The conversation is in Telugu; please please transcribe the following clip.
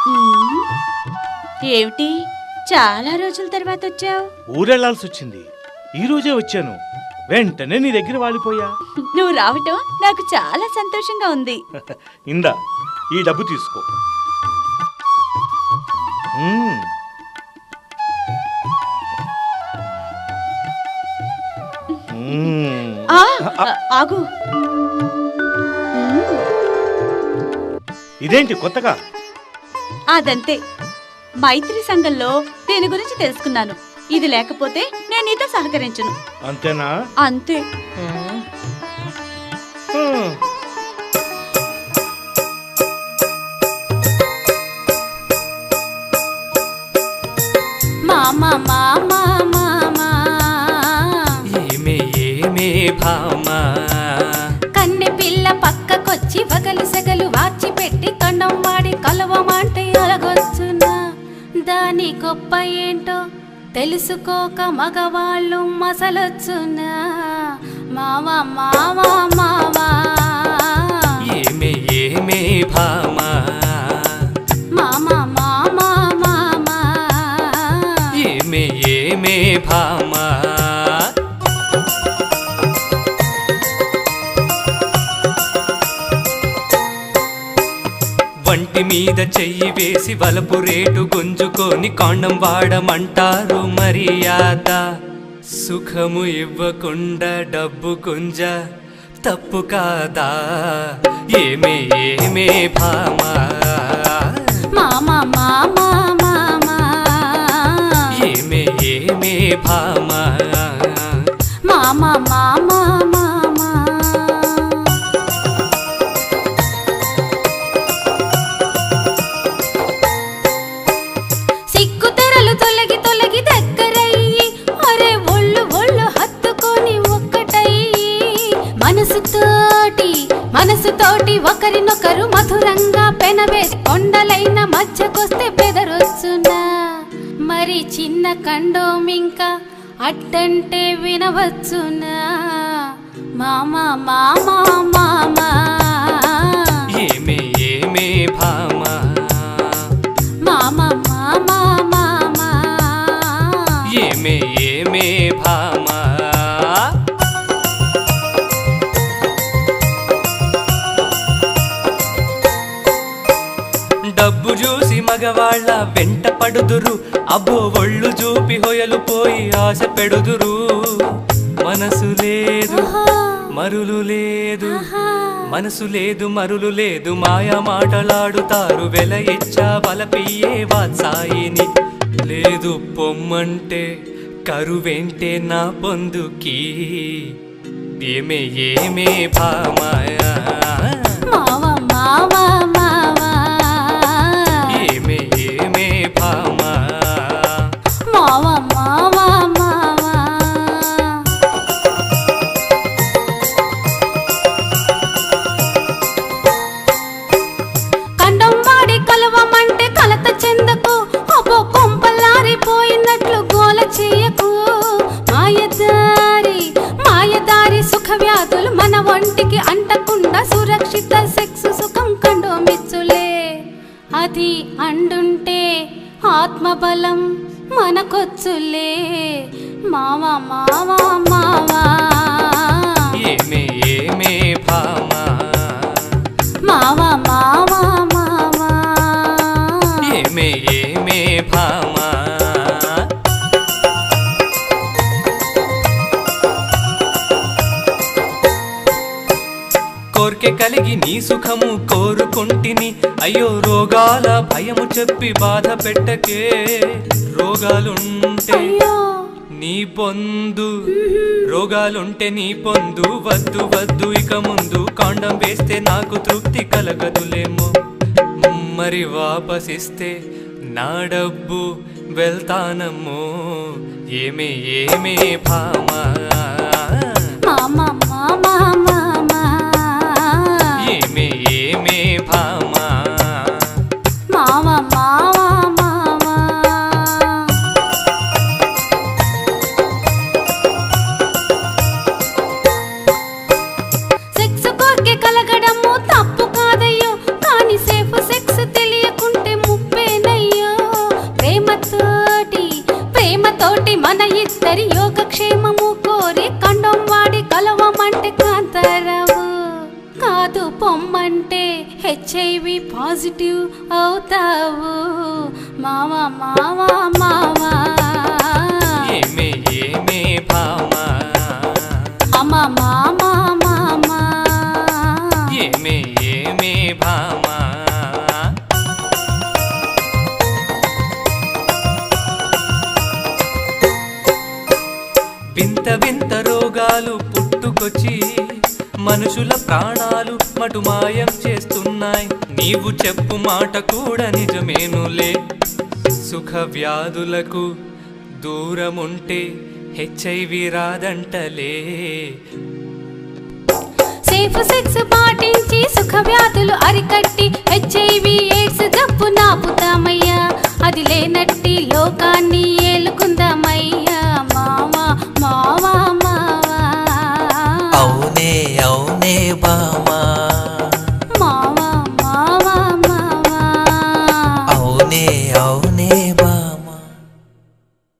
ఉమ్, ఏమిటి చాలా రోజుల తర్వాత వచ్చావు? ఊరెళ్లాల్సి వచ్చింది. ఈ రోజే వచ్చాను. వెంటనే నీ దగ్గర వాలిపోయా. నువ్వు రావటం నాకు చాలా సంతోషంగా ఉంది. ఇందా ఈ డబ్బు తీసుకో. ఆ, ఆగు. ఇదేంటి కొత్తగా? అదంతే, మైత్రి సంఘంలో దీని గురించి తెలుసుకున్నాను. ఇది లేకపోతే నేను నీతో సహకరించను. అంతేనా? అంతే. మామా మామా మామా ఏమే ఏమే భామా కన్నె పిల్ల పక్కకొచ్చి వగలు సెగలు వాచి పెట్టి కండం వాడి కలవమంటే అలగొచ్చునా. దాని గొప్ప ఏంటో తెలుసుకోక మగవాళ్ళు మసలొచ్చునా. మావా మావా మావా ఏమే ఏమే భామా మామా మామా మామా ఏమే ఏమే భామా. వంటి మీద చెయ్యి వేసి వలపు రేటు గుంజుకొని కాండం వాడమంటారు మర్యాద. సుఖము ఇవ్వకుండా డబ్బు గుంజ తప్పు కాదా. ఏమే ఏమే భామా మామా మామా మామా ఏమే ఏమే భామా మామా మామా మామా. సిగ్గు తెరలు తొలగి తొలగి దగ్గరయ్యి అరే ఒళ్ళు ఒళ్ళు హత్తుకొని ఒక్కటయ్యి మనసుతోటి ఒకరినొకరు మధురంగా పెనవేసి కొండలైన మధ్యకొస్తే బెదరొచ్చునా. మరి చిన్న కండోమింకా అట్టంటే వినవచ్చునా. మామా మామా మామా ఏమే ఏమే భామా మామా మామా మామా ఏమే ఏమే భామా. డబ్బు చూసి మగవాళ్ళ వెంట పడుదురు. అబ్బో ఒళ్ళు చూపి హొయలు పోయి ఆశ పెడుదురు. మనసు లేదు మరులు లేదు, మనసు లేదు మరులు లేదు, మాయా మాటలాడుతారు. వెల ఇచ్చా వలపియ్యే వాత్సాయిని లేదు పొమ్మంటే కరువెంటే నా పొందుకి. ఏమే ఏమే భామా మావా మావా మావా ఏమే ఏమే భామా మావా మావా మావా. కండం వాడి కలవమంటే కలత చెందకు. అబ్బో కొంపలారిపోయినట్లు గోల చేయకు. మాయదారి సుఖ వ్యాధులు మన ఒంటికి అంటకుండా సురక్షిత సెక్స్ సుఖం కండోమిచ్చులే. అది అండుంటే ఆత్మబలం మనకొచ్చులే. మావా మావా మావా ఏమే ఏమే భామా మావా మావా మావా ఏమే ఏమే భామా. కోర్కె కలిగి నీ సుఖము కోరుకుంటిని. అయ్యో రోగాల భయము చెప్పి బాధ పెట్టకే. రోగాలుంటే నీ పొందు, రోగాలుంటే నీ పొందు. వద్దు వద్దు ఇక ముందు కాండం వేస్తే నాకు తృప్తి కలగదులేమో. మరి వాపసిస్తే నా డబ్బు వెళ్తానమ్మో. ఏమే ఏమే భామా మామా మామా మామా ఏమే ఏమే భామా మావా మావా మావా. సెక్స్ కోర్కె కలగడము తప్పు కాదయ్యో. కానీ సేఫ్ సెక్స్ తెలియకుంటే ముప్పే హెచ్ఐవి పాజిటివ్ అవుతావు మావా మావా మావా ఏమే ఏమే భామా అమ్మా మామా మామా ఏమే ఏమే భామా వింత వింత రోగాలు పుట్టుకొచ్చి మనుషుల ప్రాణాలు మటుమాయం చేస్తున్నాయి. నీవు చెప్పు మాట కూడా నిజమేనులే. సుఖ వ్యాధులకు దూరముంటే హెచ్ఐవి రాదంటలే. సేఫ్ సెక్స్ పాటించి సుఖ వ్యాధులు అరికట్టి హెచ్ఐవి ఎయిడ్స్ జబ్బు నాపుతామయ్యా. అది లేనట్టి లోకాన్ని ఏలుకు